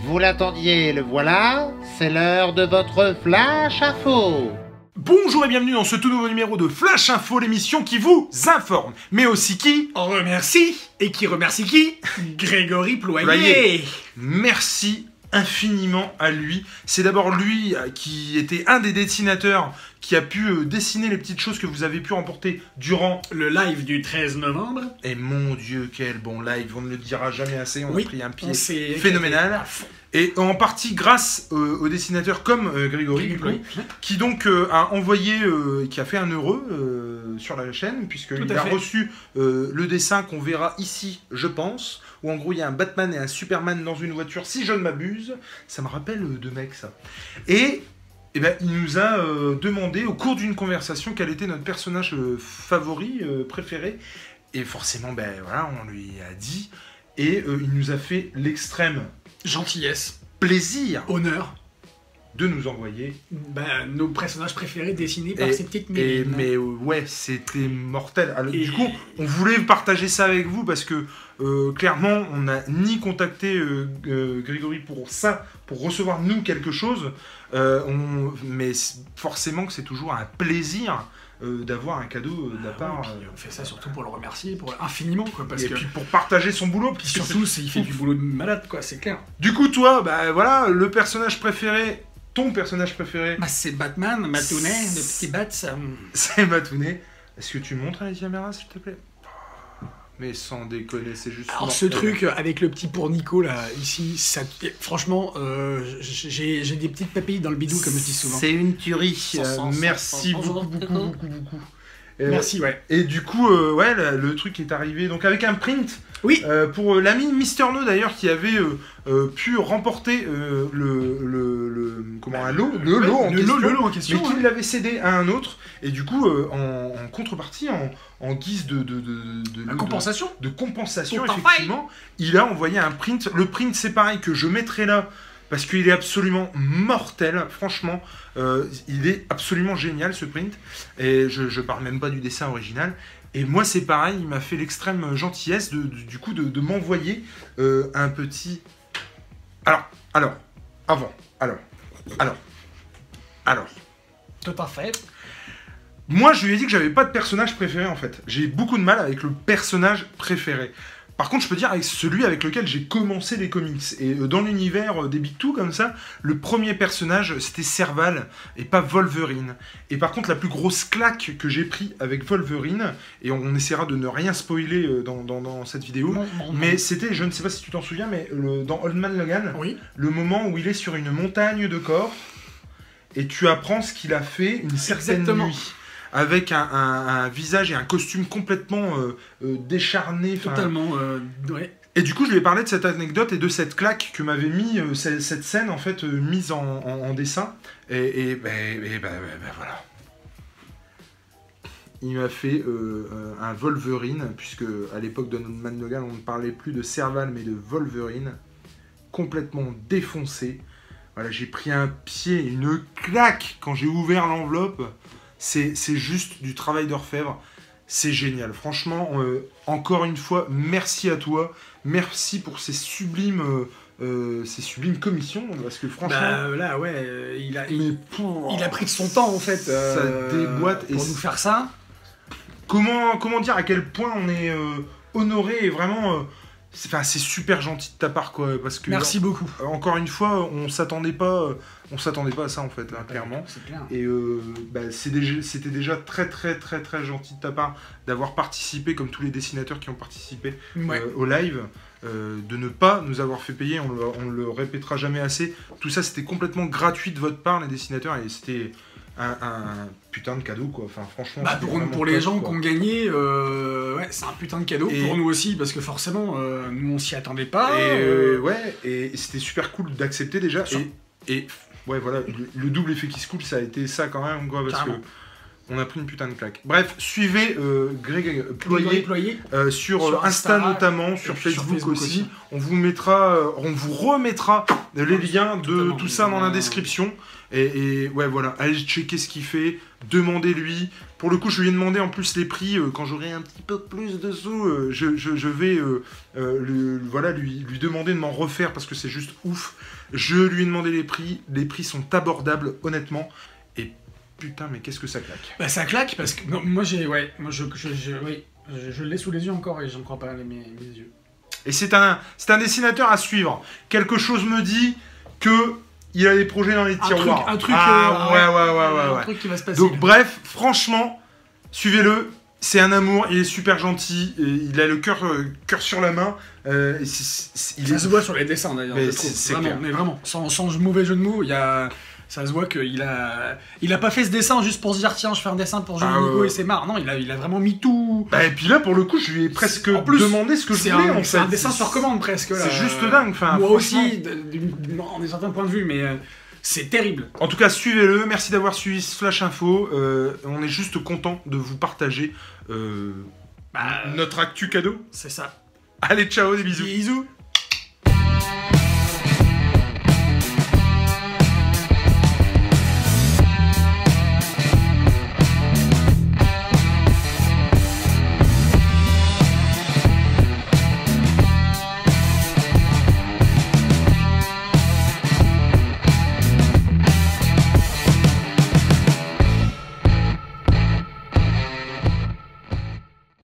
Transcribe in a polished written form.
Vous l'attendiez, le voilà, c'est l'heure de votre Flash Info. Bonjour et bienvenue dans ce tout nouveau numéro de Flash Info, l'émission qui vous informe, mais aussi qui on remercie. Et qui remercie qui? Grégory Ployer. Merci infiniment à lui. C'est d'abord lui qui était un des dessinateurs qui a pu dessiner les petites choses que vous avez pu remporter durant le live du 13 novembre. Et mon Dieu, quel bon live, on ne le dira jamais assez, on a pris un pied phénoménal. phénoménal. Et en partie grâce aux dessinateurs comme Grégory, qui donc a envoyé, qui a fait un heureux sur la chaîne, puisqu'il a reçu le dessin qu'on verra ici, je pense, où en gros il y a un Batman et un Superman dans une voiture, si je ne m'abuse. Ça me rappelle deux mecs, ça. Et ben, il nous a demandé, au cours d'une conversation, quel était notre personnage favori, préféré. Et forcément, ben voilà, on lui a dit, et il nous a fait l'extrême gentillesse, plaisir, honneur de nous envoyer nos personnages préférés dessinés par ces petites mélines. Mais ouais, c'était mortel. Alors, du coup, on voulait partager ça avec vous parce que clairement, on n'a ni contacté Grégory pour ça, pour recevoir nous quelque chose, mais forcément que c'est toujours un plaisir d'avoir un cadeau de la part. On fait ça surtout pour le remercier, infiniment, quoi. Et puis pour partager son boulot. Puis surtout, il fait du boulot de malade, quoi, c'est clair. Du coup, toi, bah voilà, le personnage préféré, ton personnage préféré. Bah, c'est Batman, Matounet, le petit Bat. C'est Matounet. Est-ce que tu montres à la caméra, s'il te plaît? Mais sans déconner, c'est juste... Alors ce truc avec le petit pour Nico, là, ici, ça, franchement, j'ai des petites papilles dans le bidou, comme je dis souvent. C'est une tuerie. Merci beaucoup. Merci, ouais. Et du coup, ouais, le truc est arrivé donc avec un print. Oui. Pour l'ami Mister No d'ailleurs qui avait pu remporter le lot en question, mais qui l'avait cédé à un autre, et du coup en contrepartie, en guise de compensation, effectivement, il a envoyé un print. Le print, c'est pareil, que je mettrai là parce qu'il est absolument mortel, franchement. Il est absolument génial, ce print, et je parle même pas du dessin original. Et moi, c'est pareil, il m'a fait l'extrême gentillesse du coup de m'envoyer un petit... Alors. Tout à fait. Moi, je lui ai dit que j'avais pas de personnage préféré, en fait. J'ai beaucoup de mal avec le personnage préféré. Par contre, je peux dire avec celui avec lequel j'ai commencé les comics. Et dans l'univers des Big Two, comme ça, le premier personnage, c'était Serval, et pas Wolverine. Et par contre, la plus grosse claque que j'ai pris avec Wolverine, et on essaiera de ne rien spoiler dans cette vidéo, mais c'était, je ne sais pas si tu t'en souviens, mais dans Old Man Logan, le moment où il est sur une montagne de corps, et tu apprends ce qu'il a fait une certaine nuit. Avec un visage et un costume complètement décharné. Totalement, ouais. Et du coup, je lui ai parlé de cette anecdote et de cette claque que m'avait mis cette scène, en fait, mise en dessin. Et voilà. Il m'a fait un Wolverine, puisque à l'époque de Man Logan, on ne parlait plus de Serval, mais de Wolverine, complètement défoncé. Voilà, j'ai pris un pied, une claque quand j'ai ouvert l'enveloppe. C'est juste du travail d'orfèvre, c'est génial. Franchement, encore une fois, merci à toi. Merci pour ces sublimes commissions, parce que franchement... Bah là, ouais, il a pris de son temps, en fait, ça déboîte pour nous faire ça. Comment dire à quel point on est honoré et vraiment... c'est super gentil de ta part, quoi, parce que... Merci beaucoup. Encore une fois, on s'attendait pas à ça, en fait, là, clairement. C'est clair. Et c'était déjà très gentil de ta part d'avoir participé, comme tous les dessinateurs qui ont participé au live, de ne pas nous avoir fait payer, on le répétera jamais assez. Tout ça, c'était complètement gratuit de votre part, les dessinateurs, et c'était... Un putain de cadeau, quoi. Enfin, franchement, pour les gens qui ont gagné, ouais, c'est un putain de cadeau. Et pour nous aussi, parce que forcément, nous on s'y attendait pas. Et c'était super cool d'accepter déjà. Et ouais, voilà, le double effet qui se coule, ça a été ça quand même, quoi. Parce que On a pris une putain de claque. Bref, suivez Grégory Ployer sur Insta notamment, sur Facebook aussi. On vous remettra les liens de tout ça dans la description. Et ouais, voilà, allez checker ce qu'il fait, demandez-lui. Pour le coup, je lui ai demandé en plus les prix. Quand j'aurai un petit peu plus de sous, je vais lui demander de m'en refaire parce que c'est juste ouf. Je lui ai demandé les prix. Les prix sont abordables, honnêtement. Et putain, mais qu'est-ce que ça claque. Bah ça claque parce que non, moi je l'ai sous les yeux encore et j'en crois pas mes yeux. Et c'est un dessinateur à suivre. Quelque chose me dit que il a des projets dans les tiroirs. Un truc qui va se passer. Donc bref, franchement, suivez-le. C'est un amour, il est super gentil, il a le cœur sur la main. Ça se voit sur les dessins d'ailleurs. C'est vraiment, mais vraiment, sans mauvais jeu de mots, ça se voit qu'il a pas fait ce dessin juste pour se dire tiens je fais un dessin pour jouer Nico et c'est marre. Non, il a vraiment mis tout. Bah, et puis là pour le coup je lui ai presque demandé ce que je voulais en fait. C'est un dessin sur commande presque là. C'est juste dingue. Enfin, moi aussi, en un certain point de vue, mais c'est terrible. En tout cas suivez-le, merci d'avoir suivi ce Flash Info. On est juste content de vous partager notre actu cadeau. C'est ça. Allez ciao, des bisous. Bisous.